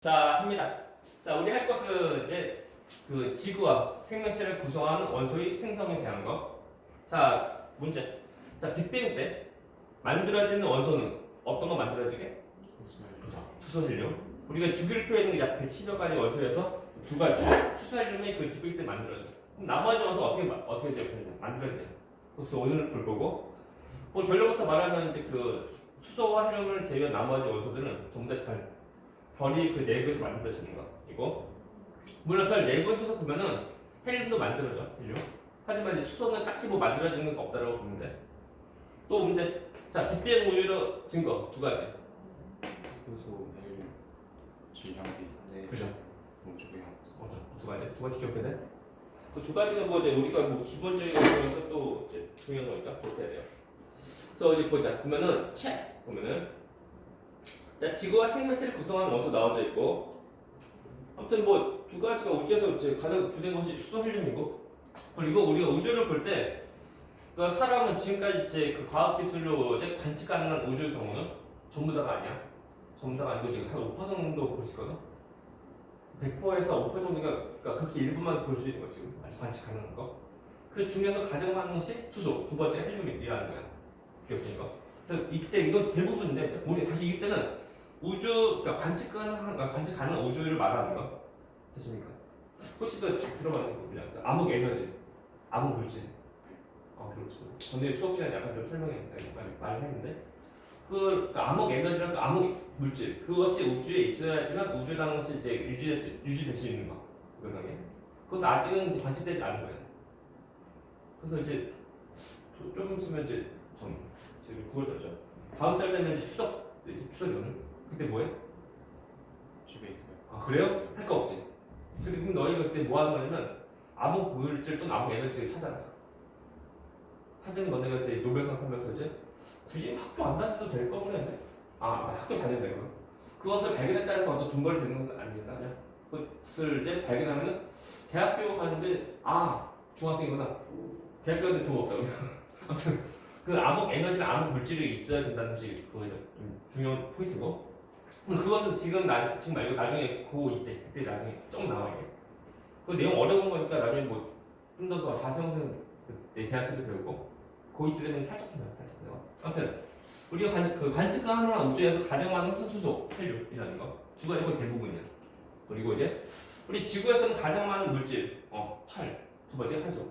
자, 합니다. 자, 우리 할 것은 이제 그 지구와 생명체를 구성하는 원소의 생성에 대한 거. 자, 문제. 자, 빅뱅 때 만들어지는 원소는 어떤 거 만들어지게? 그죠. 수소헬륨. 우리가 주기율표에 있는 약 110여 가지 원소에서 두 가지. 수소헬륨이 그 빅뱅 때 만들어져. 그럼 나머지 원소 어떻게 돼요? 만들어져요. 그래서 오늘 볼 거고. 뭐 결론부터 말하면 이제 그 수소와 헬륨을 제외한 나머지 원소들은 전부 다 별이 그 내부에서 만들어지는 거 이거. 물론 별 내부에서도 보면은 헬륨도 만들어져 헬륨. 하지만 이제 수소는 딱히 뭐 만들어지는 게 없다라고 보면 돼. 또 문제. 자, 빅뱅 우유로 증거 두 가지. 수소, 헬륨, 질량비 있는데 그죠. 우주의 항성. 두 가지 기억해야 돼. 그 두 가지는 뭐 이제 우리가 뭐 기본적인 거에서 또 이제 중요한 거니까 그렇게 해야 돼요. 그래서 이제 보자. 보면은 책 보면은 자, 지구와 생명체를 구성하는 원소 나와져 있고, 아무튼 뭐 두 가지가 우주에서 이제 가장 주된 것이 수소 헬륨이고, 그리고 우리가 우주를 볼 때, 그 사람은 지금까지 이제 그 과학 기술로 이제 관측 가능한 우주의 경우는 전부 다가 아니야. 전부 다가 아니고 지금 한 5% 정도 볼 수 있거든. 100%에서 5% 정도가 그러니까 그렇게 일부만 볼 수 있는 거 지금 아직 관측 가능한 거. 그 중에서 가장 많은 것이 수소, 두 번째 헬륨이라는 거야. 기억된 거. 그래서 이때 이건 대부분인데, 우리 다시 이때는 우주, 그러니까 관측 가능한 우주를 말하는 거. 됐습니까? 혹시 또 들어봤는 거 그냥 암흑 에너지, 암흑 물질. 그렇죠. 근데 수업 시간에 약간 좀 말을 했는데, 그 암흑 에너지랑 그 암흑 물질, 그것이 우주에 있어야지만 우주라는 것이 이제 유지될 수 있는 거. 그것은 아직은 이제 관측되지 않은 거예요. 그래서 이제 좀 있으면 이제 지금 9월 달이죠. 다음 달 되면 이제 추석이 오늘. 그때 뭐해? 집에 있어요. 그래요? 할 거 없지. 근데 그럼 너희가 그때 뭐 하는 거냐면 암흑 물질 또는 암흑 에너지를 찾아라. 찾으면 너네가 이제 노벨상 하면서 이제 굳이 학교 안 다녀도 될 거구나. 학교 다녀도 되고. 그것을 발견했다고 해서 어떤 돈 벌이 되는 것은 아니니까 그냥 그것을 이제 발견하면은 대학교 가는데 중학생이구나. 대학교 가는데 돈 없다고. 아무튼 그 암흑 에너지나 암흑 물질이 있어야 된다는 것이 그거 좀 중요한 포인트고. 그것은 지금 말고 나중에 그때 나중에 좀 나와 이게. 그 내용 어려운 거니까 나중에 뭐 좀 더 자세한 그때 대학교 때 배우고 고2 때는 살짝 나와. 아무튼 우리가 관측 가능한 우주에서 가장 많은 수소, 헬륨이라는 거 두 가지 거의 대부분이야. 그리고 이제 우리 지구에서는 가장 많은 물질, 철, 두 번째 산소,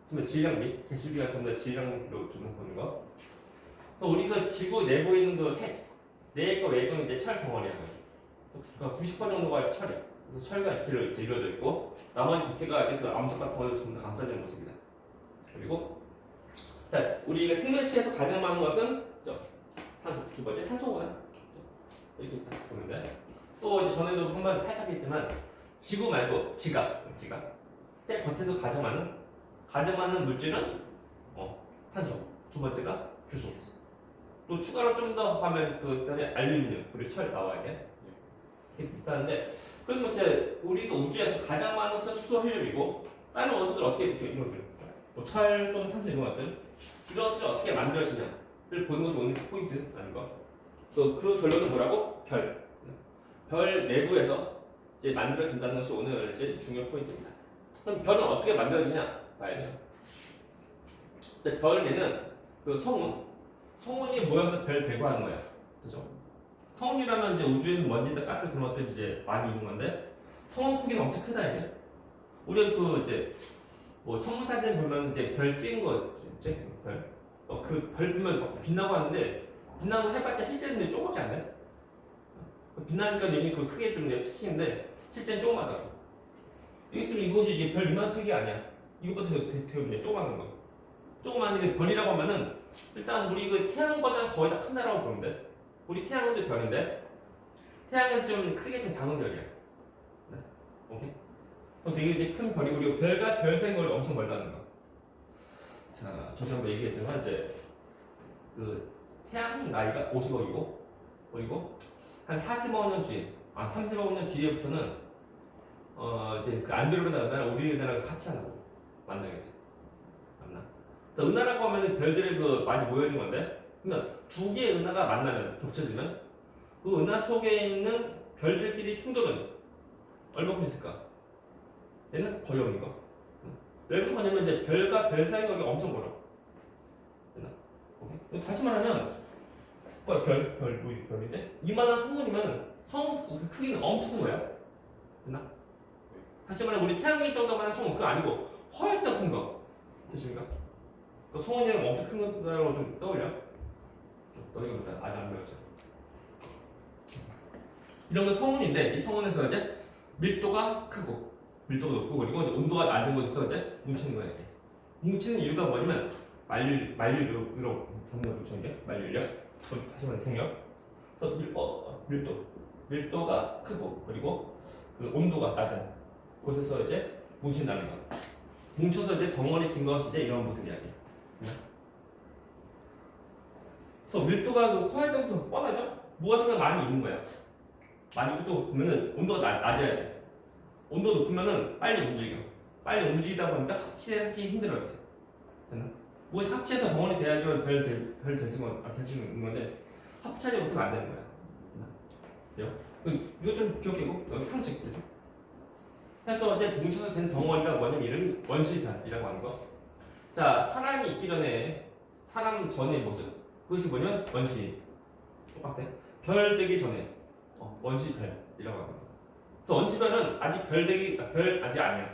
두 번째 질량비, 개수비가 전부 다 질량비로 좀 보는 거. 그래서 우리가 지구 내부에 있는 그 핵, 내과 외곽은 이제 철 덩어리야. 그러니까 90% 정도가 철이야. 그래서 철과 이렇게 이루어져 있고, 나머지 두께가 이제 그 암석 같은 거에서 전부 다 감싸지는 모습이다. 그리고 자, 우리가 생명체에서 가장 많은 것은 산소, 두 번째 탄소구나. 이렇게 딱 보면 돼. 또 이제 전에도 한번 살짝 했지만 지구 말고 지가 제일 겉에서 가장 많은 물질은 산소, 두 번째가 규소. 또 추가로 좀 더 하면 그다음에 알루미늄 그리고 철 나와야 돼. 이렇게 있다는데 그러면 우리가 우주에서 가장 많은 것은 수소 헬륨이고 다른 원소들 어떻게 이런 뭐 철 또는 산소 이런 것들 이런 것들이 어떻게 만들어지냐를 보는 것이 오늘 포인트라는 거. 그래서 그 결론은 뭐라고? 별 내부에서 이제 만들어진다는 것이 오늘 이제 중요한 포인트입니다. 그럼 별은 어떻게 만들어지냐 봐야 돼요. 별 내는 그 성운이 모여서 별 배구하는 거야. 그죠? 성운이라면 이제 우주에는 먼지나 가스 그런 것들이 이제 많이 있는 건데 성운 크기는 엄청 크다 이게. 우리가 이제 뭐 천문 사진 보면 이제 별 찍은 거 있지? 그 별 보면 빛나고 하는데 빛나고 해봤자 실제는 조금밖에 안 돼. 빛나니까 여기 그 크게 좀 내가 찍히는데 실제는 조그마하다고. 이것이 이제 별 이만 크기 아니야. 이것보다 되게 조그마한 거. 조그마한데 별이라고 하면은 일단 우리 그 태양보다 거의 다 큰다라고 보면 돼. 우리 태양은 별인데 태양은 좀 크게 좀 작은 별이야. 네? 오케이? 그래서 이게 큰 별이고 우리가 별과 별 사이인 걸 엄청 멀다는 거. 자, 전에 얘기했지만 이제 그 태양 나이가 50억이고 그리고 한 40억 년 뒤에, 30억 년 뒤에부터는 이제 그 안드로메다 은하랑 우리 은하랑 같이 한다고 만나게 돼. 맞나? 그래서 은하라고 하면 별들이 많이 모여진 건데, 그러면 두 개의 은하가 만나면 겹쳐지면 그 은하 속에 있는 별들끼리 충돌은 얼마큼 있을까? 얘는 거의 없는 거. 왜 그런 거냐면 이제 별과 별 사이 거리가 엄청 멀어. 됐나? 오케이? 다시 말하면 별인데 이만한 성운이면 성운 그 크기는 엄청 큰 거야. 됐나? 다시 말하면 우리 태양의 정도만한 성운 그거 아니고 훨씬 더 큰 거. 되십니까? 그 성운이랑 엄청 큰 거로 좀 떠올려. 좀 떠올리고 아직 안 배웠죠. 이런 건 성운인데 이 성운에서 이제 밀도가 크고 밀도가 높고 그리고 이제 온도가 낮은 곳에서 이제 뭉치는 거예요. 뭉치는 이유가 뭐냐면 만류로 정렬 붙이는 게 만류력. 다시 말하면 중력. 그래서 밀도가 크고 그리고 그 온도가 낮은 곳에서 이제 뭉친다는 거. 뭉쳐서 이제 덩어리진 것이 이제 이런 모습 이야기. 그래서 밀도가 그 코알등에서 뻔하죠? 무엇인가 많이 있는 거야. 많이 또 보면은 온도가 낮아야 돼. 온도 높으면은 빨리 움직여. 빨리 움직이다 보니까 합치하기 힘들어요. 됐나? 뭐 합치해서 덩어리 돼야지만 별 될 수 있는 건데 합치하지 못하면 안 되는 거야. 됐나? 이거 좀 기억해고 여기 상식 되죠? 그래서 이제 뭉쳐서 된 덩어리가 뭐냐면 이름이 원시별이라고 하는 거. 자, 사람이 있기 전에 사람 전의 모습 그것이 뭐냐면 원시 똑같아. 별 되기 전에 원시별이라고 합니다. 그래서 원시별은 아직 별 아직 아니야.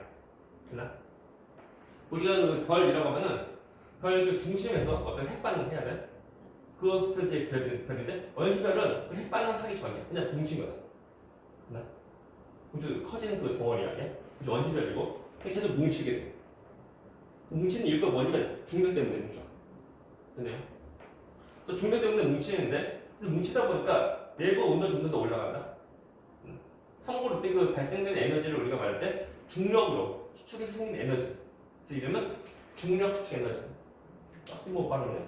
됐나? 우리가 그 별이라고 하면은 별 그 중심에서 어떤 핵반응을 해야 돼. 그것부터 이제 별인데 원시별은 그 핵반응하기 전이야. 그냥 뭉친 거야. 됐나? 아주 커지는 그 덩어리 아니야? 그래서 원시별이고 계속 뭉치게 돼. 뭉치는 이유가 뭐냐면 중력 때문에 뭉쳐. 됐네요. 그래서 중력 때문에 뭉치는데 그래서 뭉치다 보니까 내부 온도 점점 더 올라간다. 참고로 그때 그 발생된 에너지를 우리가 말할 때 중력으로 수축해서 생긴 에너지. 그래서 이름은 중력 수축 에너지. 딱히 뭐 빠르네.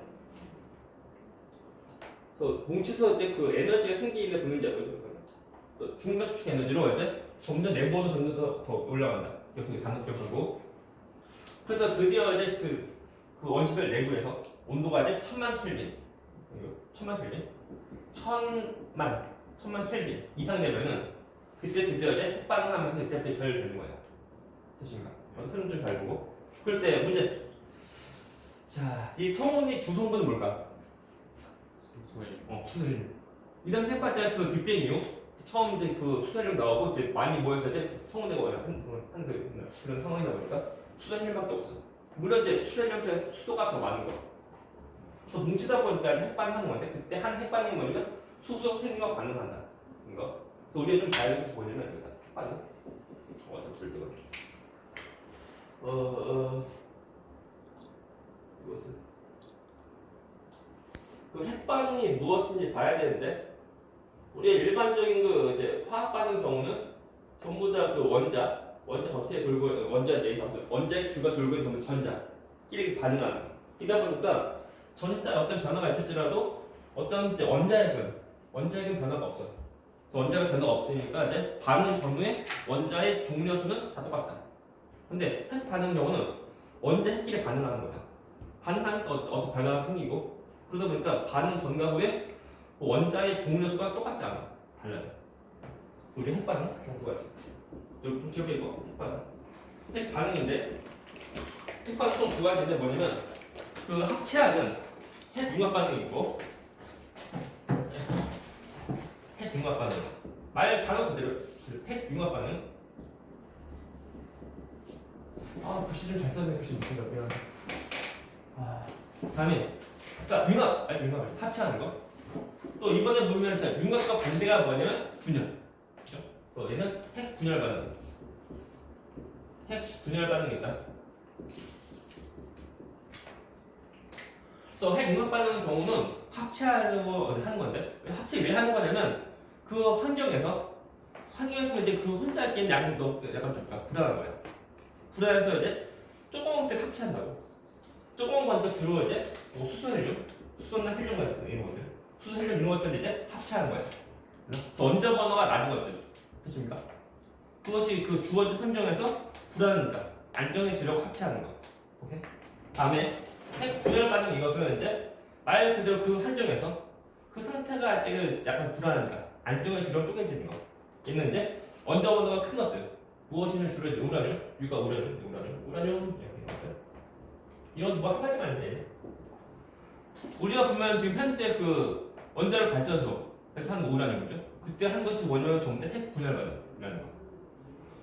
그래서 뭉쳐서 이제 그 에너지가 생기는 부분이 뭐죠? 중력 수축 에너지로 이제 점점 내부 온도 점점 더 올라간다. 이렇게 단독적으로. 그래서 드디어 이제 그 원시별 내부에서 온도가 이제 1000만 켈빈, 1000만 켈빈, 1000만 켈빈 이상 되면은 그때 드디어 이제 핵반응하면서 그때부터 별이 되는 거예요. 됐습니까? 흐름 좀 잘 보고. 그럴 때 문제. 자, 이 성운이 주성분은 뭘까? 수소헬륨. 이 당시 첫 번째 그 빅뱅 이후 처음 이제 그 수소헬륨 나오고 이제 많이 모여서 이제 성운되고 한 그런 상황이다 보니까 수소헬륨밖에 없어. 물론 이제 수소헬륨에서 수소가 더 많은 거. 그래서 뭉치다 보니까 핵반응하는 건데 그때 한 핵반응이 뭐냐면 수소 핵과 반응한다. 이거. 그래서 우리가 좀 잘 알고 보려면 여기다 핵반응. 좀 쓸데가. 이것은 그 핵반응이 무엇인지 봐야 되는데 우리가 일반적인 그 이제 화학 반응 경우는 전부 다 그 원자 겉에 돌고 있는 원자의 주가 돌고 있는 전부 전자끼리 반응하는. 이다 보니까 전자에 어떤 변화가 있을지라도 어떤 이제 원자핵은 변화가 없어. 그래서 원자가 변화가 없으니까 이제 반응 전후에 원자의 종료수는 다 똑같다. 근데 핵 반응 경우는 원자 핵끼리 반응하는 거야. 반응하니까 어떤 변화가 생기고 그러다 보니까 반응 전과 후에 원자의 종료수가 똑같지 않아. 달라져. 우리 핵 반응 두 가지. 좀 기억해 이거 핵 반응. 핵 반응인데 핵 반응 총 두 가지인데 뭐냐면 그 합체하는 핵 융합 반응이 있고 핵 융합 반응. 말 단어 그대로 핵 융합 반응. 글씨 좀 잘 써야 글씨 못쓴다 미안. 다음에 그러니까 융합 합체하는 거. 또 이번에 보면 자 융합과 반대가 뭐냐면 분열. 그죠? 또 얘는 핵 분열 반응. 핵 분열 반응이 있다. 그래서 핵 융합 반응 경우는 합체하려고 하는 건데 합체 왜 하는 거냐면 그 환경에서 이제 그 혼자 있는 양도 약간 좀 불안한 거야. 불안해서 이제 조그만 것들 합체한다고. 조그만 거니까 주로 이제 수소헬륨, 수소나 헬륨 같은 이런 것들, 수소, 헬륨 이런 것들 이제 합체하는 거예요. 그래서 원자 번호가 낮은 것들, 됐습니까? 그것이 그 주어진 환경에서 불안하니까 안정해지려고 합체하는 거. 오케이? 다음에 핵 분열 반응 이것은 이제 말 그대로 그 환경에서 그 상태가 이제 약간 불안하니까 안정해지려고 쪼개지는 거. 얘는 이제 원자 번호가 큰 것들 무엇이든 주로 이제 우라늄, U가 우라늄 이렇게 있는 것들. 이런 뭐 한 가지만 아닌데 우리가 보면 지금 현재 그 원자력 발전소에서 하는 우라늄이죠. 그때 한 것이 뭐냐면 전부 핵 분열이라는 거.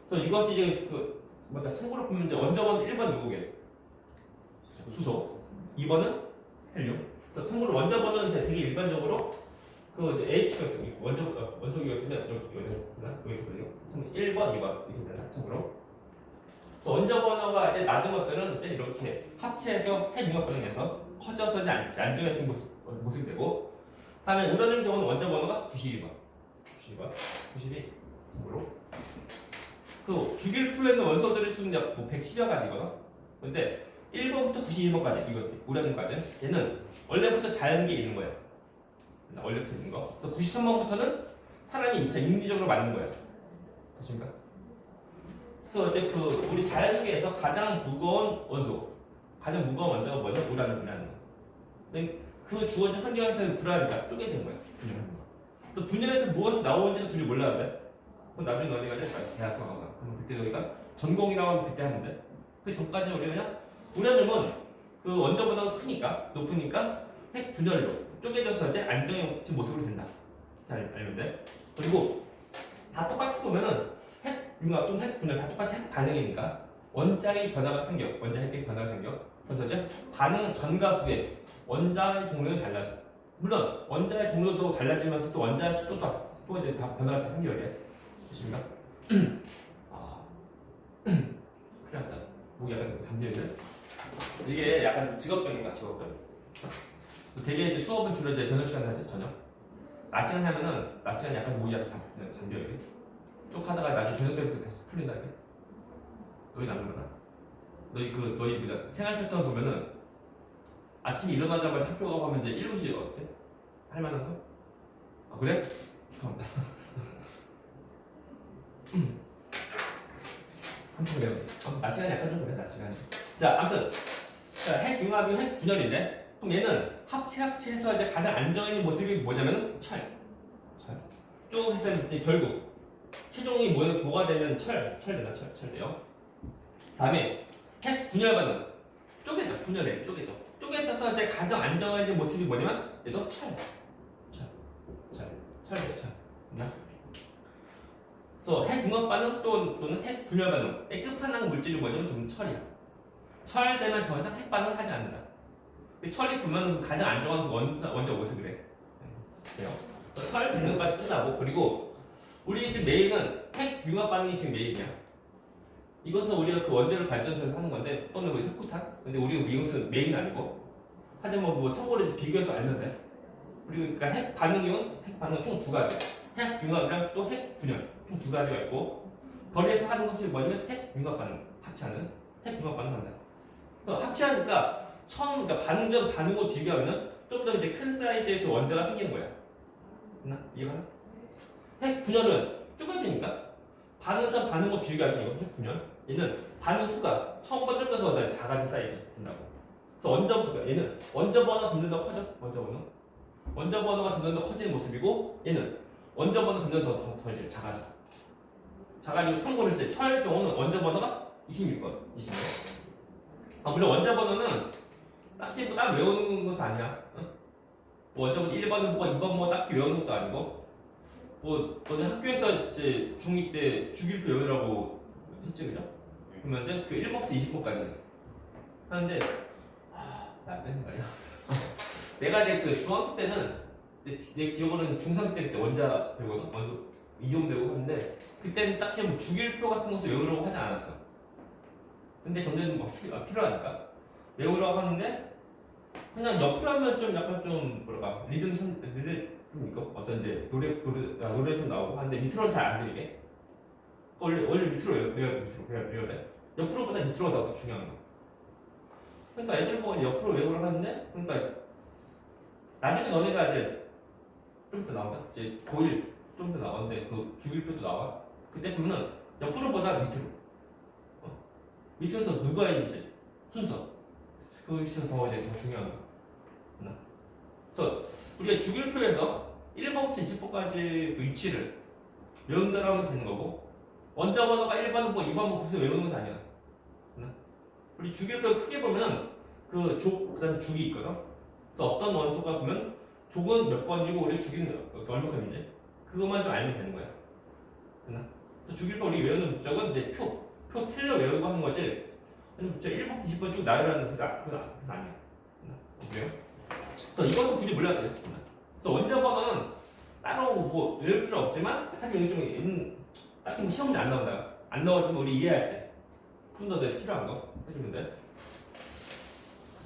그래서 이것이 이제 그 뭐다 참고로 보면 이제 원자번 1번 누구게? 수소. 2번은 헬륨. 그래서 참고로 원자번은 이제 되게 일반적으로 그 이제 H가 있으면 원소기였으면 여기서 그래요. 1번, 2번 이렇게 되나 참고로. 그래서 원자번호가 이제 낮은 것들은 이제 이렇게 합체해서 핵융합 반응해서 커져서 이제 안정해진 모습이 되고, 다음에 우라늄 경우는 원자번호가 92번. 92 참고로. 그 주기율표에 있는 원소들의 수는 뭐 110여 가지거든. 근데 1번부터 92번까지 이거 우라늄까지 얘는 원래부터 자연계에 있는 거예요. 원래부터 있는 거. 그래서 93번부터는 사람이 인위적으로 만든 거예요. 보십니까? 그래서 이제 그 우리 자연계에서 가장 무거운 원자가 뭐냐? 우라늄이라는 거. 근데 그 주어진 환경에서 불안이가 쪼개진 거예요. 그래서 분열에서 무엇이 나오는지는 굳이 몰라야 돼. 그럼 나중에 너희가 대학 가가. 그럼 그때 너희가 전공이라고 하면 그때 하면 돼. 그 전까지 우리가 그냥 우라늄은 그 원자보다 크니까 높으니까 핵 분열로 쪼개져서 이제 안정해진 모습으로 된다. 잘 알면 돼. 그리고 다 똑같이 보면은 핵 융합 또는 핵 분열 다 똑같이 핵 반응이니까 원자의 변화가 생겨. 원자 핵의 변화가 생겨. 그래서 이제 반응 전과 후에 원자의 종류는 달라져. 물론 원자의 종류도 달라지면서 또 원자의 수도도 또 이제 다 변화가 다 생겨야 돼. 보십니까? 아, 큰일 났다. 목이 약간 잠기는데? 이게 약간 직업병인가? 직업병. 되게 이제 수업은 주로 이제 저녁 시간에 하죠. 저녁. 낮 시간에 하면은 낮 시간에 약간 목이 약간 잠겨요. 이게. 쭉 하다가 나중에 저녁 때부터 다시 풀린다. 이게. 너희 안 그러나? 너희 그 생활 패턴 보면은 아침에 일어나자마자 학교 가고 하면 이제 7시 어때? 할 만한 거? 아 그래? 축하합니다. 한참 그래요. 낮 시간이 약간 좀 그래. 낮 시간. 자, 아무튼 핵 융합이 핵 분열인데, 그럼 얘는 합체해서 이제 가장 안정적인 모습이 뭐냐면은 철. 쭉 해서 이제 결국 최종이 뭐가 되는 철돼요. 다음에 핵 분열 반응. 쪼개져서 이제 가장 안정적인 모습이 뭐냐면 얘도 철이에요. 맞나? 그래서 핵 융합 반응 또는 핵 분열 반응의 끝판왕 물질이 뭐냐면 좀 철이야. 철 되면 더 이상 핵 반응을 하지 않는다. 철이 보면 가장 안정한 원자 모습이래. 그래요. 철 반응까지 끝나고, 그리고 우리 지금 메인은 핵 융합 반응이 지금 메인이야. 이것은 우리가 그 원자력 발전소에서 하는 건데, 또는 우리 핵폭탄. 근데 우리가 이것은 메인 아니고. 하지만 뭐 참고로 참고로 알면 돼. 그리고 그러니까 핵 반응은 총 두 가지. 핵 융합이랑 또 핵 분열 총 두 가지가 있고, 거리에서 하는 것이 뭐냐면 핵 융합 반응, 핵 융합 반응 한다. 합체하니까 그러니까 반응 전 반응 후 비교하면 좀 더 이제 큰 사이즈의 그 원자가 생기는 거야. 이해가나? 핵 분열은 쪼개지니까 반응 전 반응 후 비교하면 이거 핵 분열. 얘는 반응 후가 처음보다 좀 더 작아진 사이즈 된다고. 그래서 얘는 원자 번호가 점점 더 커져. 원자 번호가 점점 더 커지는 모습이고, 얘는 원자 번호 점점 더 이제 작아지고 참고로 이제 철 경우는 원자 번호가 26번. 물론 원자 번호는 딱히 뭐 딱 외우는 것은 아니야. 뭐 원자 번호 1번은 뭐가 2번 뭐 딱히 외우는 것도 아니고, 뭐 너네 학교에서 이제 중2 때 주기율표 외우라고 했지, 그죠? 그러면 이제 그 1번부터 20번까지 하는데, 나 되는 말이야. 내가 이제 그 중학교 때는 내 기억으로는 중3 때 원자 배우거든. 원소 이온 배우고 하는데, 그때는 딱히 뭐 주기율표 같은 것을 외우려고 하지 않았어. 근데 점점 뭐 필요하니까 외우려고 하는데, 그냥 옆으로 하면 좀 약간 좀 뭐랄까 리듬 좀 있고, 어떤 이제 노래 좀 나오고 하는데 밑으로는 잘 안 들리게. 원래 밑으로 외워야 돼. 옆으로보다 밑으로가 더 중요한 거. 그러니까 애들 보고 옆으로 외우려고 하는데, 그러니까 나중에 너네가 이제 좀 더 나온다. 이제 고1 좀 더 나오는데 그 주기율표도 나와. 그때 보면은 옆으로보다 밑으로. 밑에서 누가 있는지 순서. 그것이 더 이제 더 중요한 거. 그래서 우리가 주기율표에서 1번부터 20번까지 그 위치를 외운 대로 하면 되는 거고 원자 번호가 1번, 뭐 2번, 뭐 9번 외우는 것이 아니야. 우리 주기율표 크게 보면 그 족, 그 다음에 죽이 있거든. 그래서 어떤 원소가 보면 족은 몇 번이고 우리 죽이는 얼마큼인지 그것만 좀 알면 되는 거야. 그래서 주기율표 우리 외우는 목적은 이제 표 틀려 외우고 하는 거지. 진짜 1번, 20번 쭉 나열하는 그거 아니야. 그래요? 그래서 이것은 굳이 몰라도 돼. 그래서 원자 번호는 따로 뭐 외울 필요 없지만 사실 이게 좀 딱히 시험 문제 안 나온다. 안 나오지만 우리 이해할 때 좀 더 필요한 거 해주면 돼.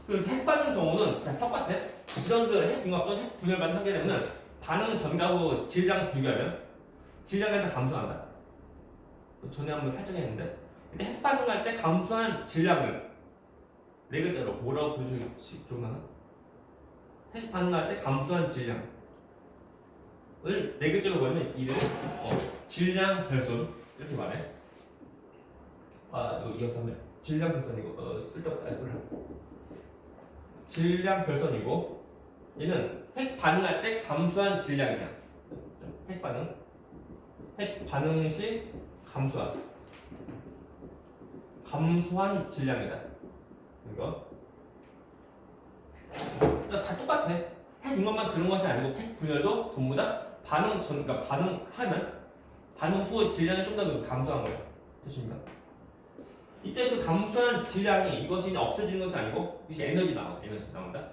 그 핵 반응 경우는 그냥 똑같아. 이런 핵 융합 또는 핵 분열만 하게 되면 반응 전가후 질량 비교하면 질량에 따라 감소한다. 전에 한번 살짝 했는데 근데 핵 반응할 때 감소한 질량을 네 글자로 뭐라고 부르지 기억나나? 핵 반응할 때 감소한 질량을 네 글자로 보면 이름이 질량 결손 이렇게 말해. 아 이거 이어서는 질량 결손이고 쓸데없다 이거를. 질량 결손이고 얘는 핵 반응할 때 감소한 질량이야. 핵 반응 시 감소한 질량이다. 이거 다 똑같아. 핵 융합만 그런 것이 아니고 핵 분열도 전부 다 그러니까 반응하면 반응 후 질량이 좀 더 감소한 거예요. 됐습니까? 이때 그 감소한 질량이 이것이 없어지는 것이 아니고 이것이 에너지 나온다.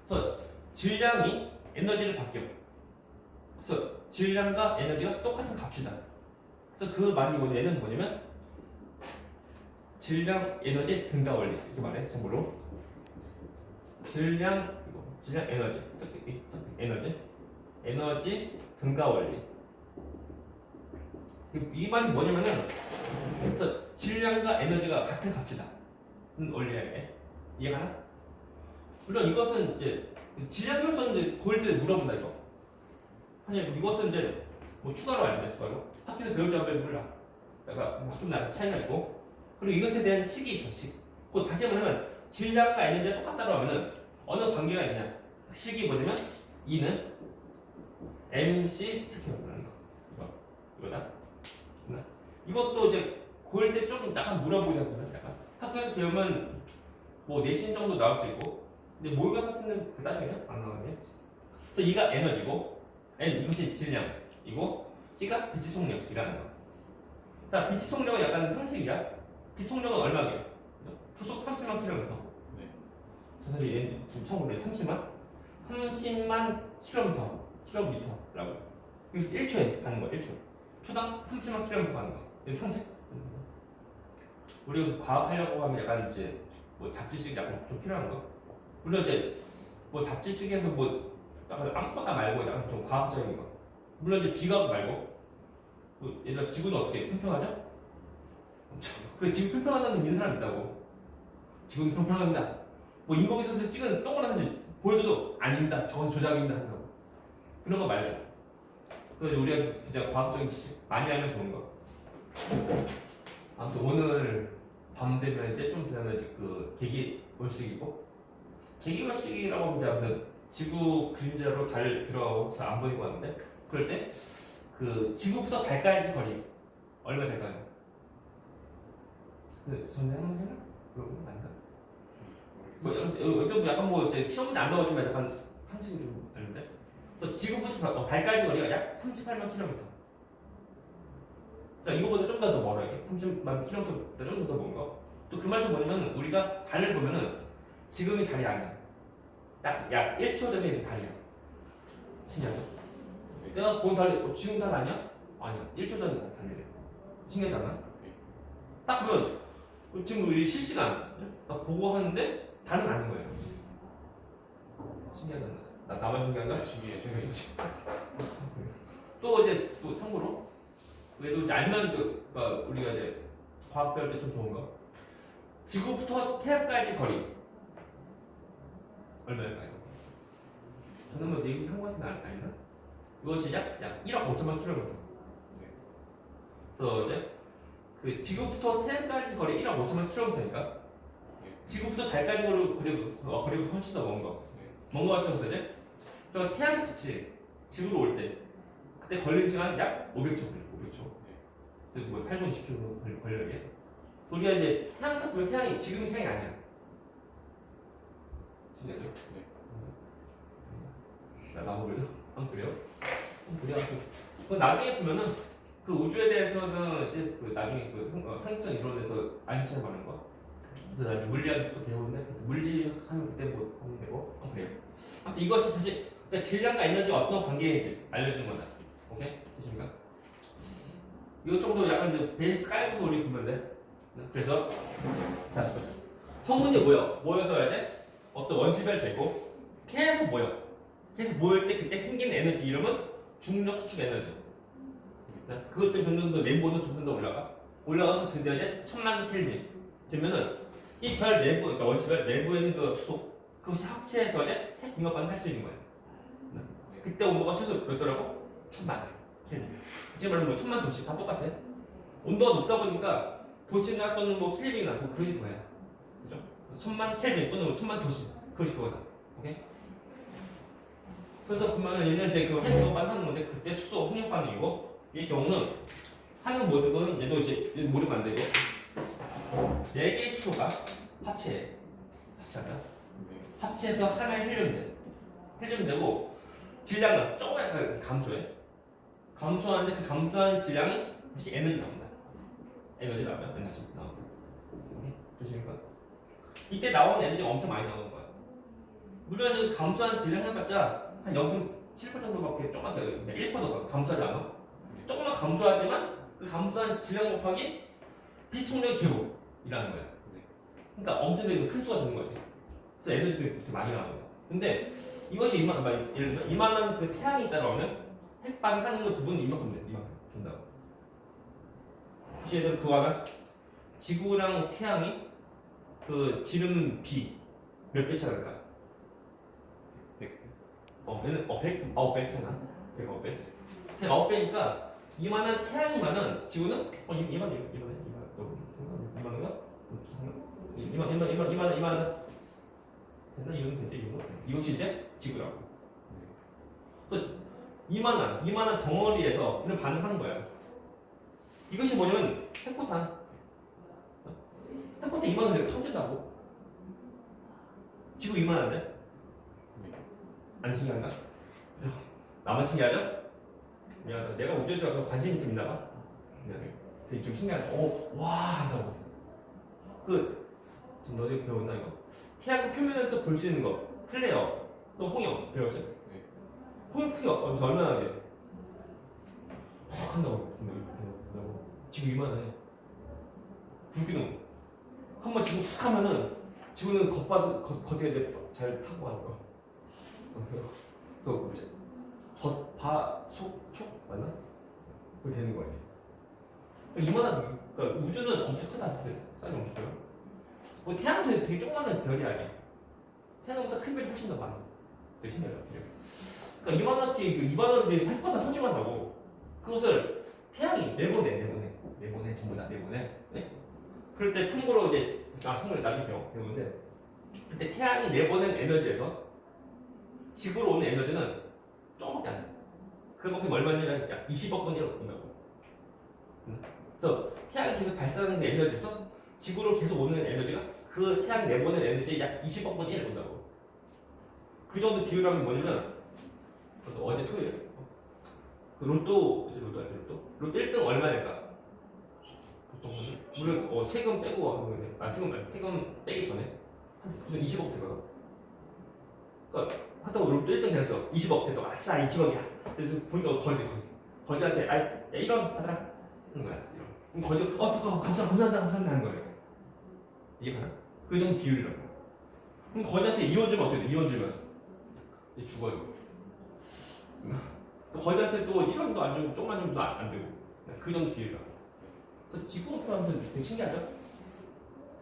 그래서 질량이 에너지를 바뀌어. 그래서 질량과 에너지가 똑같은 값이다. 그래서 그 말이 얘는 뭐냐면 질량 에너지 등가 원리 이렇게 말해. 참고로 질량 에너지 등가 원리. 이 말이 뭐냐면은 그래서 질량과 에너지가 같은 값이다. 원리야 이게. 이해가나? 물론 이것은 이제 질량 결손은 이제 고일 때 물어본다 이거. 사실 이것은 이제 뭐 추가로 알린다 추가로. 학교에서 배울지 안 배울지 몰라. 그러니까 좀 차이가 있고. 그리고 이것에 대한 식이 있어 식. 곧 다시 말하면 질량과 에너지가 똑같다고 하면은 어느 관계가 있냐? 식이 뭐냐면 E는 MC 스퀘어라는 거. 이거다. 이것도 이제 고일 때 좀 약간 물어보긴 하잖아요. 약간 학교에서 배우면 뭐 내신 정도 나올 수 있고, 근데 모의고사 같은 데는 그다지 안 나오네. 그래서 E가 에너지고, N 이것이 질량이고, C가 빛의 속력이라는 거. 자, 빛의 속력은 약간 상식이야. 빛 속력은 얼마게? 초속 30만 km. 네. 사실 얘 지금 처음으로 30만 km라고. 그래서 1초에 가는 거야. 1초. 초당 30만 km 가는 거. 이게 상식? 우리 과학하려고 하면 약간 이제 뭐 잡지식 약간 좀 필요한 거. 물론 이제 뭐 잡지식에서 뭐 약간 아무거나 말고 약간 좀 과학적인 거. 물론 이제 비과학 말고. 뭐 얘들아 지구는 어떻게 평평하죠? 그 지구 평평하다는 믿는 사람 있다고. 지구는 평평합니다. 뭐 인공위성에서 찍은 동그란 사진 보여줘도 아닙니다. 저건 조작입니다. 한다고. 그런 거 말고. 그 우리가 진짜 과학적인 지식 많이 알면 좋은 거. 아무튼 오늘 밤 되면 이제 좀 지나면 이제 그 계기원식이고 계기원식이라고 하면 이제 아무튼 지구 그림자로 달 들어가서 안 보이고 왔는데 그럴 때 그 지구부터 달까지 거리 얼마 될까요? 그 전에 했나? 그런 거 아닌가? 뭐 어떤 약간 뭐 이제 시험은 안 나오지만 약간 상식이 좀 다른데. 그래서 지구부터 달까지 거리가 약 38만 km. 그러니까 이거보다 좀 더 멀어 이게 30만 km보다 좀 더 먼 거. 또 그 말도 뭐냐면 우리가 달을 보면은 지금이 달이 아니야. 약 1초 전에 달이야. 신기하죠? 내가 본 달이 지금 달 아니야? 아니야. 1초 전에 달이래. 신기하지 않아? 딱 보면 지금 우리 실시간 딱 보고 하는데 달은 아닌 거예요. 신기하지 않나? 나만 신기한가? 신기해. 또 이제 또 참고로 그래도 이제 알면 그러니까 우리가 이제 과학 배울 때 좀 좋은 거. 지구부터 태양까지 거리 얼마일까요? 저는 뭐 얘기 한거 같은 아니나? 이것이 약 1억 5천만 km. 그래서 이제 그 지구부터 태양까지 거리 1억 5천만 km니까 지구부터 달까지 거리보다 훨씬 더 먼 거. 먼 거 같으면서 이제 저 태양빛이 지구로 올 때 그때 걸리는 시간 약 500초 걸려. 그렇죠. 그래서 뭐 8분 10초 걸려게. 우리가 이제 태양 딱 보면 태양이 지금 태양이 아니야. 진짜죠? 네. 나무 그래요? 안 그래요? 그래요. 그 나중에 보면은 그 우주에 대해서는 이제 그 나중에 그 상승 이론에서 아인슈타인 말하는 거. 그래서 나중에 물리학 또 배우는데 물리하는 그때 뭐 하면 되고. 그래요. 아무튼 이것이 사실 그러니까 질량과 에너지가 어떤 관계인지 알려주는 거다. 오케이? 되십니까? 이거 정도 약간 이제 베이스 깔고서 우리 보면 돼. 그래서 자 보자. 성분이 모여서 이제 어떤 원시별 되고 계속 모여. 계속 모일 때 그때 생기는 에너지 이름은 중력 수축 에너지. 그것 때문에 점점 더 내부는 점점 더 올라가서 드디어 이제 1000만 켈빈 되면은 이 별 내부, 그러니까 원시별 내부에 있는 그 수소 그것이 합체해서 이제 핵 융합반응 할 수 있는 거예요. 그때 온도가 최소 몇 도라고? 1000만 켈빈. 지금 말하면 뭐 1000만 도씩 다 똑같아. 온도가 높다 보니까 도시나 또는 뭐 켈빈이나 뭐 그것이 뭐야, 그죠? 1000만 켈빈 또는 1000만 도시 그것이 그거다. 오케이? 그래서 보면은 얘는 이제 그 핵 융합반응 하는 건데 그때 수소 홍역 반응이고 이 경우는 하는 모습은 얘도 이제 모르면 안 되고 4개의 수소가 합체하다. 합체해서 하나의 헬륨이 되고 질량은 조금 약간 감소하는데 그 감소한 질량이 다시 에너지 나옵니다. 에너지 나오면 되십니까? 이때 나오는 에너지가 엄청 많이 나오는 거야. 물론 그 감소한 질량 해봤자 한 0.7% 정도밖에 조금만 1%도 감소하지 않아. 조금만 감소하지만 그 감소한 질량 곱하기 비속력의 제곱이라는 거야. 그러니까 엄청나게 큰 수가 되는 거지. 그래서 에너지도 이렇게 많이 나오는 거야. 근데 이것이 예를 들면 이만한 그 태양이 따라오는 핵반 하는 거 부분이 이만큼 된다고. 혹시 예를 들면 그와는 지구랑 태양이 그 지름 B 몇 배 차이일까? 100배. 얘는 109배잖아. 109배. 109배니까 이만한 태양이만은 지구는 이만한가? 이만한 됐나? 이건 되지? 이것이 이제 지구라고. 그래서 이만한 덩어리에서 이런 반응하는 거야. 이것이 뭐냐면 핵폭탄 이만한 데가 터진다고. 지구 이만한데? 안 신기한가? 나만 신기하죠? 미안하다. 내가 우주에 좀 관심이 좀 있나 봐. 미안해. 되게 좀 신기하다. 와 한다고. 지금 너네 배웠나 이거? 태양 표면에서 볼 수 있는 거. 플레어 또 홍역 배웠지? 홍역 크기가 얼마나 돼? 확 한다고. 지구 이만해. 불기둥 한번 지구 훅 하면은 지구는 겉에 이제 잘 타고 가는 거야. 그래서 뭐지? 겉바속촉 맞나? 그게 되는 거예요. 이만한, 그러니까 우주는 엄청 크다. 사이즈 엄청 커요. 뭐 태양도 되게 조그마한 별이 아니야. 생각보다 큰 별이 훨씬 더 많아. 되게 신기하죠. 그러니까 이만한 게 핵보다 터지고 한다고. 그것을 태양이 내보내 전부 다 내보내. 네? 그럴 때 참고로 이제 참고로 나중에 배우는데 그때 태양이 내보낸 에너지에서 지구로 오는 에너지는 조금밖에 안 돼. 그만큼 얼마냐면 약 20억 분이 온다고. 그래서 태양이 계속 발산하는 에너지에서 지구로 계속 오는 에너지가 그 태양이 내보낸 에너지의 약 20억 분의 1을 온다고. 그 정도 비율하면 뭐냐면 어제 토요일 그 로또 1등 얼마일까? 보통 물론 세금 빼고 세금 빼기 전에 한 20억 되거든. 그러니까 하다가 로또 1등 됐어. 20억 됐다. 아싸 20억이야. 그래서 보니까 거지한테 야 1원 받아라 하는 거야. 그럼 거지 감사합니다 하는 거예요. 이게 가나? 그 정도 비율이라고. 그럼 거지한테 2원 주면 어떻게 돼? 2원 주면 얘 죽어요. 또 거지한테 또 1원도 안 주고 조금만 주면 안 되고. 그 정도 비율이라고. 그래서 지구 사람들 되게 신기하죠?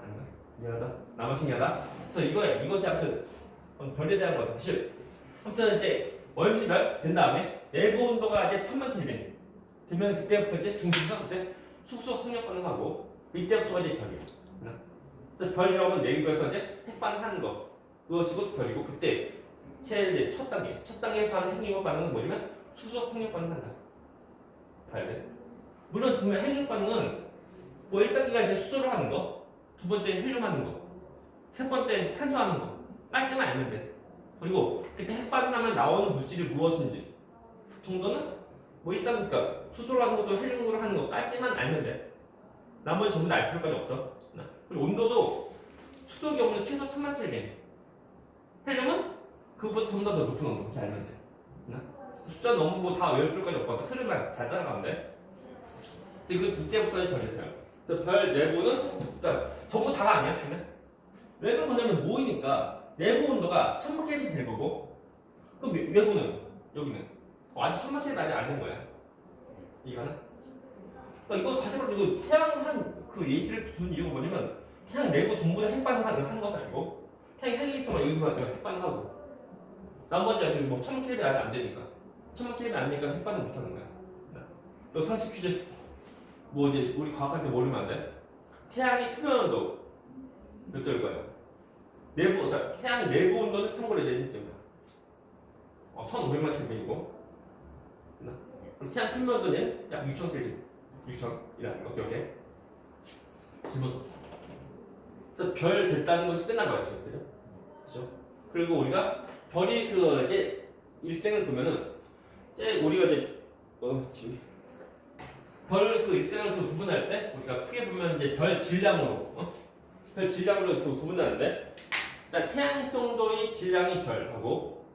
아닌가? 미안하다. 나만 신기하다. 그래서 이것이 아무튼 별에 대한 거다. 사실 아무튼 이제 원시별 된 다음에 내부 온도가 이제 1000만 켈빈 되면 그때부터 이제 중심에서 이제 수소 폭력 반응하고 이때부터가 이제 별이에요. 그래서 별이라면 내부에서 이제 핵 반응하는 거 그것이고 별이고 그때 제일 첫 단계에서 하는 핵융합 반응은 뭐냐면 수소 폭력 반응한다. 봐야 돼. 물론 보면 핵융 반응은 뭐 1단계가 이제 수소를 하는 거, 두 번째는 헬륨 하는 거, 세 번째는 탄소 하는 거 까지만 알면 돼. 그리고 그때 핵 반응하면 나오는 물질이 무엇인지 정도는 뭐 일단 그러니까 수소로 하는 것도 헬륨으로 하는 것까지만 알면 돼. 나머지 전부 다 알 필요까지 없어. 그리고 온도도 수소 경우는 최소 1000만 켈빈, 헬륨은 그보다 전부 다 더 높은 온도. 그렇게 알면 돼. 숫자 너무 뭐 다 외울 필요까지 없거든. 헬륨만 잘 따라가면 돼. 그래서 이때부터 별이에요. 그래서 별 내부는 그러니까 전부 다가 아니야. 근데 왜 그런 거냐면 모이니까 내부 온도가 1000만 켈빈 될 거고, 그럼 외부는 여기는 아직 1000만 켈빈 아직 안 된 거야. 이거는. 그러니까 이거 다시 말해서 이거 태양 한 그 예시를 둔 이유가 뭐냐면 태양 내부 전부 다 핵반응하는 것이 아니고 태양 핵이 있으면 여기서만 핵반응하고 나머지가 지금 뭐 1000만 켈빈 아직 안 되니까 1000만 켈빈 안 되니까 핵반응 못 하는 거야. 또 상식 퀴즈 뭐 이제 우리 과학할 때 모르면 안 돼. 태양의 표면 온도 몇 도일 거예요? 내부 자 태양의 내부 온도는 참고로 이제 1500만 켈빈이고 그럼 태양 표면 온도는 약 6000 켈빈 6000이라는 거 기억해. 질문. 그래서 별 됐다는 것이 끝난 거야 지금. 그죠? 그죠? 그리고 우리가 별이 그 이제 일생을 보면은 이제 우리가 이제 별 그 일생을 그 구분할 때 우리가 크게 보면 이제 별 질량으로 별 질량으로 그 구분하는데 일단 태양 정도의 질량의 별하고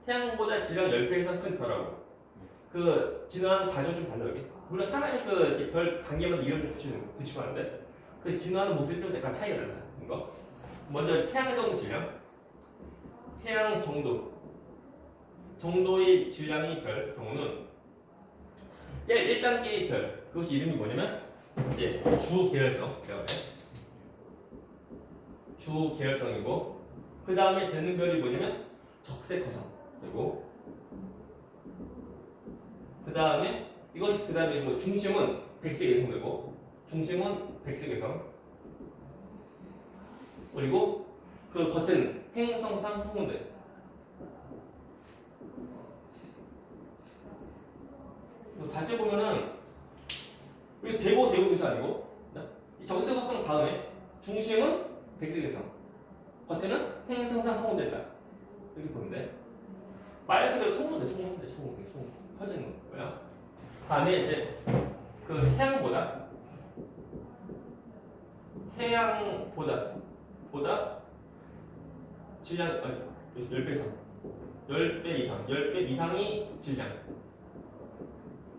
태양보다 질량 10배 이상 큰 별하고 그 진화하는 과정 좀 달라요. 이게. 물론 사람이 그 별 단계마다 이름을 붙이고 하는데 그 진화하는 모습이 좀 약간 차이가 나요. 이거 먼저 태양 정도 질량, 태양 정도의 질량의 별 경우는 제일 1단계의 별 그것이 이름이 뭐냐면 이제 주계열성 주계열성이고 그 다음에 되는 별이 뭐냐면 적색커성 그리고 그 다음에 이것이 그 다음에 뭐 중심은 백색외성되고 중심은 백색외성 그리고 그 겉에는 행성상 성분대. 다시 보면은 이거 대고기사 아니고 이 적색외성 다음에 중심은 백색외성 겉에는 행성상 성분대다 이렇게 보면 돼. 말 그대로 성분대 퍼지는 거야. 다음에 이제 그 태양보다 질량 10배 이상 10배 이상이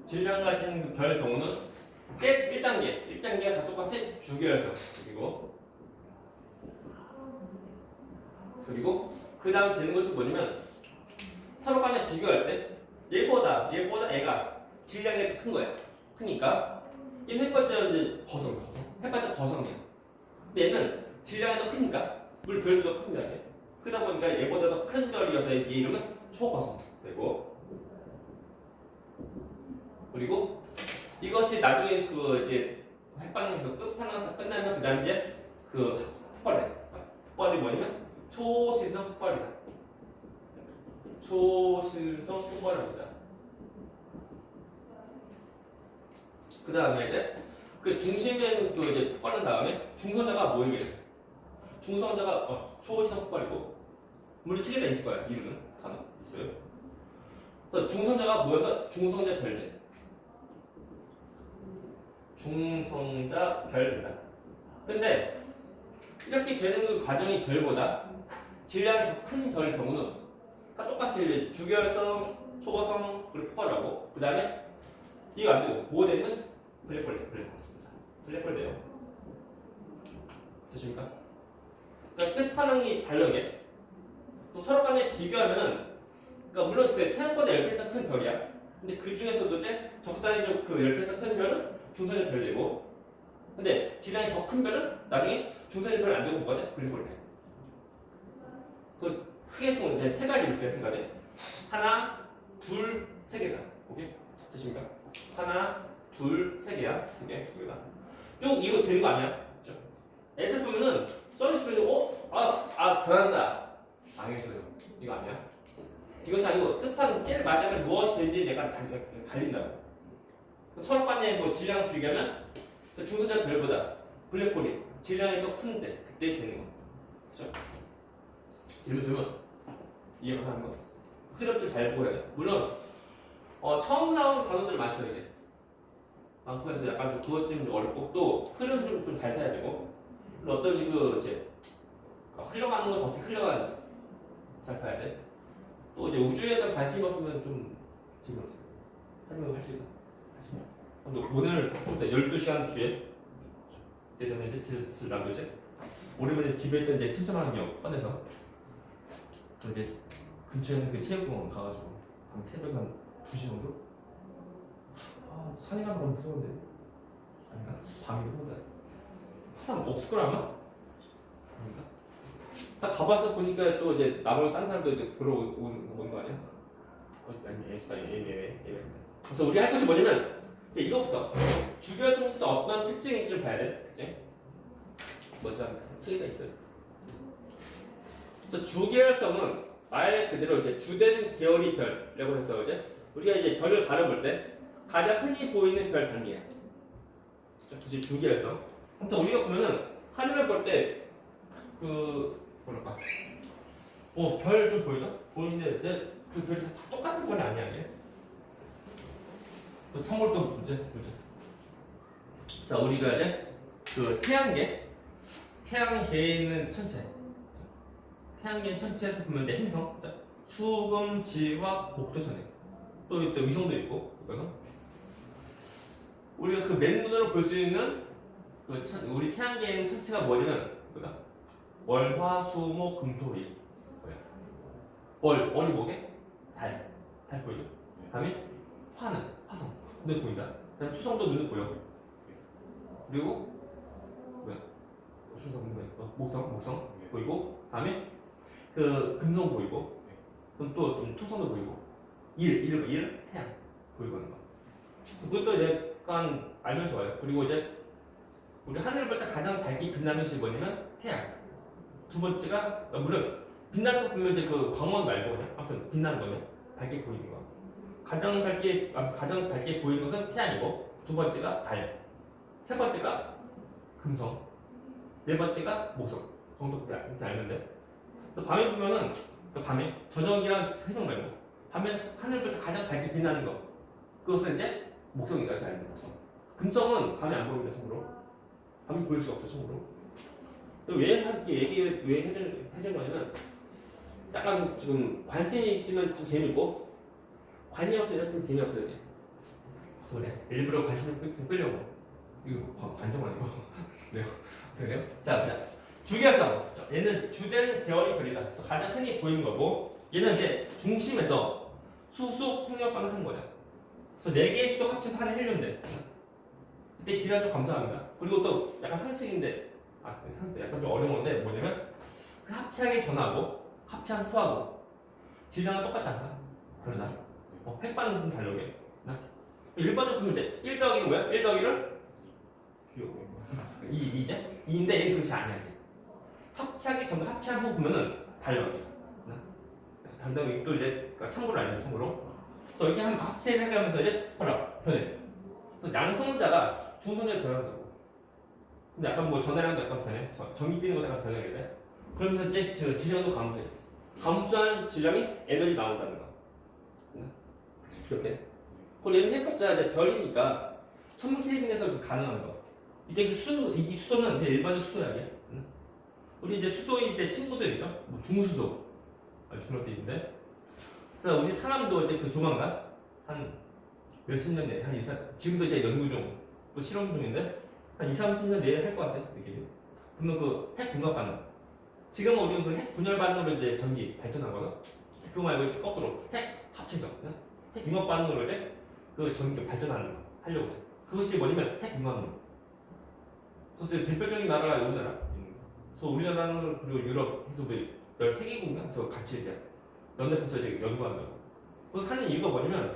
질량 가진 별 경우는 1단계가 다 똑같이 주계열성 그리고 그 다음 되는 것이 뭐냐면 서로 간에 비교할 때 얘보다 애가 질량이 더 큰 거야. 크니까 얘는 해봤자 이제 해봤자 거성이야. 근데 얘는 질량이 더 크니까 물론 별도 더 큽니다. 크다 보니까 얘보다 더 큰 별이어서 얘 이름은 초거성 되고 그리고 이것이 나중에 그 이제 핵반응에서 끝판왕 다 끝나면 그 다음 이제 그 폭발이 뭐냐면 초실성 폭발이다. 초실성 폭발입니다. 그 다음에 이제 그 중심에 그 이제 폭발한 다음에 중성자가 모이게 돼. 중성자가 초실성 폭발이고 물론 책에다 있을 거야. 이름은 간혹 있어요. 그래서 중성자가 모여서 중성자 별돼. 중성자 별 된다. 근데 이렇게 되는 그 과정이 별보다 질량이 더 큰 별 경우는 다 똑같이 주계열성, 초거성 그리고 폭발하고 그 다음에 이거 안 되고 뭐 되면 블랙홀 돼요. 되십니까? 그러니까 끝판왕이 달라게 서로 간에 비교하면은 그러니까 물론 그 태양보다 10배 이상 큰 별이야. 근데 그 중에서도 이제 적당히 그 10배 이상 큰 별은 중성자 별 되고 근데 질량이 더 큰 별은 나중에 중성자 별 안 되고 뭐가 돼? 블랙홀 돼. 그 크게 총 이제 세 가지 이렇게 세 가지. 하나, 둘, 세 개다. 오케이? 되십니까? 하나, 둘, 세 개야. 세 개, 두 개다. 쭉 이거 되는 거 아니야? 그죠? 애들 보면은 서비스 보고 변한다. 망했어요. 이거 아니야? 이것이 아니고 끝판 제일 마지막에 무엇이 된지 내가 갈린다고. 서로 간에 뭐 질량을 비교하면 중성자 별보다 블랙홀이 질량이 더 큰데 그때 되는 거. 그렇죠? 질문 질문 이해가 가는 거. 흐름 좀 잘 보여야 돼. 물론 처음 나온 단어들 많죠 이게. 그래서 약간 좀 그것 좀 어렵고 또 흐름 좀 잘 타야 되고 어떤 이제 흘러가는 것이 어떻게 흘러가는지 잘 봐야 돼. 또 이제 우주에 대한 관심이 없으면 좀 재미없어요. 하지만 할 수 있다. 하시면. 오늘 12시간 뒤에 그때 되면 이제 디저트를 이제 오랜만에 집에 있던 이제 천천만원역 꺼내서 그래서 이제 근처에 있는 그 체육공원 가가지고 밤 새벽 한 2시 정도? 산에 가면 너무 무서운데 아닌가? 밤이 혼자 사람 없을 거라면? 아닌가? 딱 가봐서 보니까 또 이제 나머지 딴 사람도 이제 보러 오는 거 아니야? 그래서 우리 할 것이 뭐냐면 이제 이것부터 주결성부터 어떤 특징인지 좀 봐야 돼. 특징 먼저 책에가 있어요. 그래서 주계열성은 말 그대로 이제 주된 계열이 별이라고 해서 이제 우리가 이제 별을 바라볼 때 가장 흔히 보이는 별 단계야. 그래서 주계열성. 아무튼 우리가 보면은 하늘을 볼 때 뭐랄까 별 좀 보이죠? 보이는데 이제 그 별이 다 똑같은 별이 아니야 이게. 또 참고로 또 문제 보죠. 자 우리가 이제 그 태양계에 있는 천체. 태양계 천체에서 보면 이제 행성, 수금, 지화, 목토천에 또 위성도 있고, 그러니까 우리가 그 맨눈으로 볼 수 있는 우리 태양계에 있는 천체가 뭐냐면 월, 화, 수, 목, 금, 토, 일. 월이 뭐게? 달 보이죠? 다음에 화는 화성, 눈에 보인다. 그다음 수성도 눈에 보여. 그리고 수성 목성 보이고, 다음에 그 금성 보이고, 그럼 또 토성도 보이고, 일 태양 보이고 하는 거. 그것도 이제 약간 알면 좋아요. 그리고 이제 우리 하늘을 볼 때 가장 밝게 빛나는 것이 뭐냐면 태양. 두 번째가 물론 빛나는 거 보면 이제 그 광원 말고 그냥 아무튼 빛나는 거는 밝게 보이는 거. 가장 밝게 보이는 것은 태양이고, 두 번째가 달, 세 번째가 금성, 네 번째가 목성 정도 이렇게 알면 돼. 그래서 밤에 보면은 밤에 저녁이랑 새벽 말고 밤에 하늘 볼 때 가장 밝게 빛나는 거, 그것은 이제 목성이다. 이렇게 알면 돼. 목성. 금성은 밤에 안 보입니다. 참고로 밤에 보일 수가 없어. 참고로 왜 이렇게 왜 해준 거냐면 약간 지금 관심이 있으면 좀 재밌고 관심이 없으면 좀 재미없어야 돼. 그래서 그래 일부러 관심을 끌려고. 이거 관종 아니고 네. 그래요? 자 보자. 주계열성. 얘는 주된 계열이 별이다. 그래서 가장 흔히 보이는 거고, 얘는 이제 중심에서 수소 풍력반을 한 거야. 그래서 4개의 수소 합쳐서 하는 헬륨인데 그때 질량 좀 감소합니다. 그리고 또 약간 상식인데 약간 좀 어려운 건데 뭐냐면 그 합체하기 전하고 합체한 후하고 질량은 똑같지 않다. 그러나 핵반응 좀 다르게. 일반적으로 보면 이제 1 더하기는 뭐야? 1 더하기를 2제? 2인데 얘는 그것이 아니야. 이제. 합체하기 전 합체한 후 보면은 달려. 단단히 또 이제 참고로 알면 참고로. 그래서 이렇게 하면 합체를 해가면서 이제 변해. 그래서 양성자가 중성자를 변한다고. 근데 약간 뭐 전해량도 약간 변해. 전기 뛰는 것도 약간 변하게 돼. 그러면서 이제 질량도 감소해. 감소한 질량이 에너지 나온다는 거. 이렇게. 그리고 얘는 해봤자 이제 별이니까 1000만 켈빈에서 가능한 거. 이게 이 수소는 그냥 일반적 수소야. 이게. 우리 이제 수소인 이제 친구들 있죠? 뭐 중수소. 그런 데 있는데. 그래서 우리 사람도 이제 그 조만간 한 몇십 년 내에 지금도 이제 연구 중, 또 실험 중인데 한 20-30년 내에 할 것 같아. 느낌이. 그러면 그 핵 융합 반응. 지금은 우리는 그 핵 분열 반응으로 이제 전기 발전하거든. 그거 말고 거꾸로 핵 합체죠. 핵 융합 반응으로 이제 그 전기 발전하는 거 하려고 해. 그것이 뭐냐면 핵 융합론. 그래서 대표적인 나라가 우리나라. 그래서 우리나라는 그리고 유럽 해서 13개국인가? 그래서 같이 이제 연합해서 이제 연구한다고. 그래서 하는 이유가 뭐냐면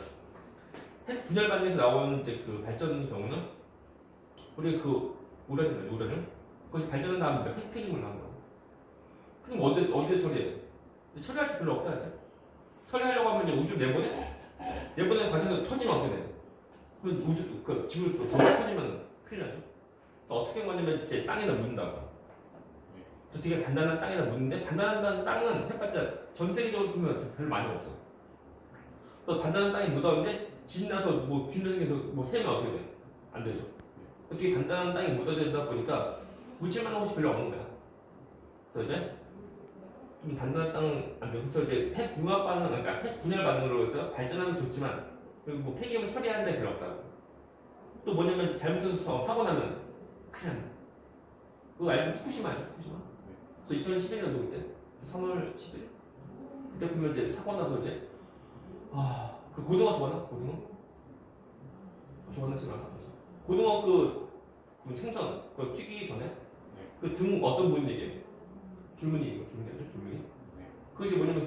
핵 분열 반응에서 나오는 이제 그 발전의 경우는 우리 그 우라늄 그것이 발전한 다음에 핵폐기물 나온다고. 그럼 어디에 처리해? 처리할 게 별로 없다 이제. 처리하려고 하면 이제 우주 내보내 관심도 터지면 어떻게 돼? 그럼 우주 그 지구도 또 커지면 큰일 나죠. 그래서 어떻게 한 거냐면 이제 땅에다 묻는다고. 또 되게 단단한 땅에다 묻는데 단단한 땅은 해봤자 전 세계적으로 보면 별로 많이 없어. 그래서 단단한 땅에 묻었는데 진 나서 뭐 균등해서 뭐 세면 어떻게 돼? 안 되죠. 되게 단단한 땅에 묻어들다 보니까 묻힐 만한 곳이 별로 없는 거야. 그래서 이제 좀 단단한 땅은 안 돼. 그래서 이제 핵 융합 반응, 그러니까 핵 분열 반응으로 해서 발전하면 좋지만 그리고 뭐 폐기물 처리하는 데 별로 없다고. 또 뭐냐면 잘못해서 사고 나면 큰일 난다. 그거 알죠? 후쿠시마 알죠? 후쿠시마. 그래서 2011년도 그때 3월 10일 그때 보면 이제 사고 나서 이제 그 고등어 좋아하나? 고등어? 좋아하시나? 고등어 그 생선 그거 튀기기 전에 그 등 어떤 부분 얘기해? 줄무늬 이거 줄무늬 알죠? 줄무늬. 그것이 뭐냐면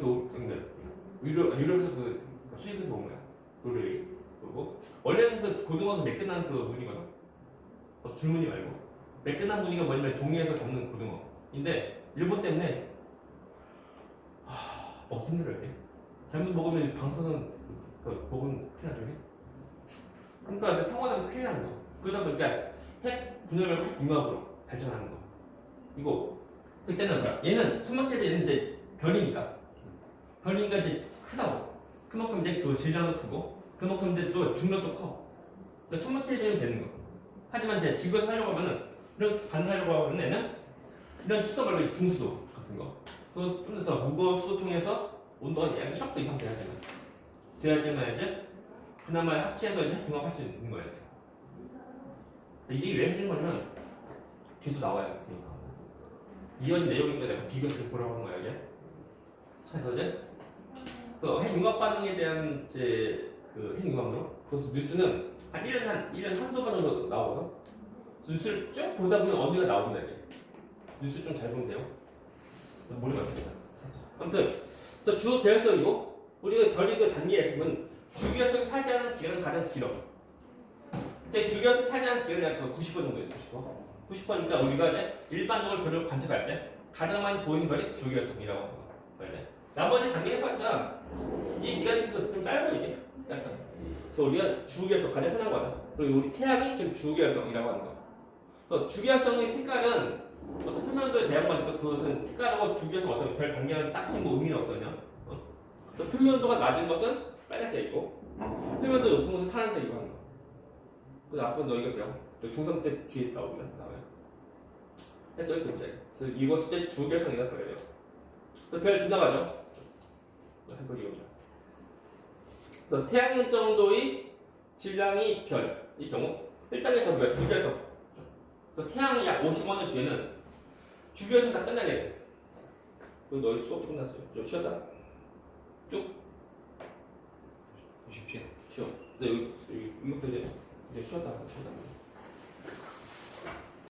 유럽에서 그 수입해서 온 거야. 그거를 그리고 원래는 그 고등어는 매끈한 그 무늬거든. 줄무늬 말고 매끈한 무늬가 뭐냐면 동해에서 잡는 고등어인데 일본 때문에 먹기 힘들어요. 이게. 잘못 먹으면 방사선 먹으면 큰일 나죠. 이게. 그러니까 이제 상호하면 큰일 나는 거. 그러다 보니까 핵 분열 말고 핵 융합으로 발전하는 거. 이거 그때는 뭐야? 얘는 천막텔 얘는 이제 별이니까 이제 크다고. 그만큼 이제 그 질량도 크고 그만큼 이제 또 중력도 커. 그러니까 천막텔이면 되는 거. 하지만 이제 지구에서 하려고 하면은 이런 반사하려고 하면 얘는 이런 수도 말고 중수도 같은 거. 그건 좀 더 무거운 수도 통해서 온도가 약 1도 이상 돼야지만 이제 그나마 합체해서 이제 융합할 수 있는 거예요. 이게 왜 해준 거냐면 뒤도 나와요. 이런 내용이 내가 비교해서 보라고 하는 거야 이게. 그래서 이제 그 핵융합 반응에 대한 이제 그 핵융합으로 그래서 뉴스는 한 1년 한두 번 정도 나오거든. 뉴스를 쭉 보다 보면 어디가 나옵니다 이게. 뉴스 좀 잘 보면 돼요. 머리가 안 된다. 아무튼 주 계열성이고 우리가 별이 그 단위에 보면 주계열성 차지하는 기간은 가장 길어. 근데 주계열성 차지하는 기간이 약 90번 정도예요. 90%니까 우리가 이제 일반적으로 별을 관측할 때 가장 많이 보이는 별이 주계열성이라고 하는 거예요. 나머지 단위 해봤자 이 기간이 좀 짧아 이게. 짧다. 그래서 우리가 주계열성 가장 흔한 거다. 그리고 우리 태양이 지금 주계열성이라고 하는 거야. 그래서 주계열성의 색깔은 어떤 표면도에 대한 거니까 그것은 색깔하고 주계열성 어떤 별 관계는 딱히 뭐 의미는 없거든요. 또 표면도가 낮은 것은 빨간색이고 표면도 높은 것은 파란색이고 하는 거. 그 앞으로 너희가 배워. 또 중3 때 뒤에 나와요. 그래서 이렇게 보자. 그래서 이것이 이제 주계열성이다 그래요. 그래서 별 지나가죠. 해보기 보자. 그래서 태양 정도의 질량이 별이 경우 1단계 정도가 주계열성. 그래서 태양이 약 50원의 뒤에는 주계열성 다 끝나게 돼. 그리고 너희 수업도 끝났어요. 좀 쉬었다. 쭉. 쉽지. 쉬어. 근데 여기 이것도 이제 쉬었다.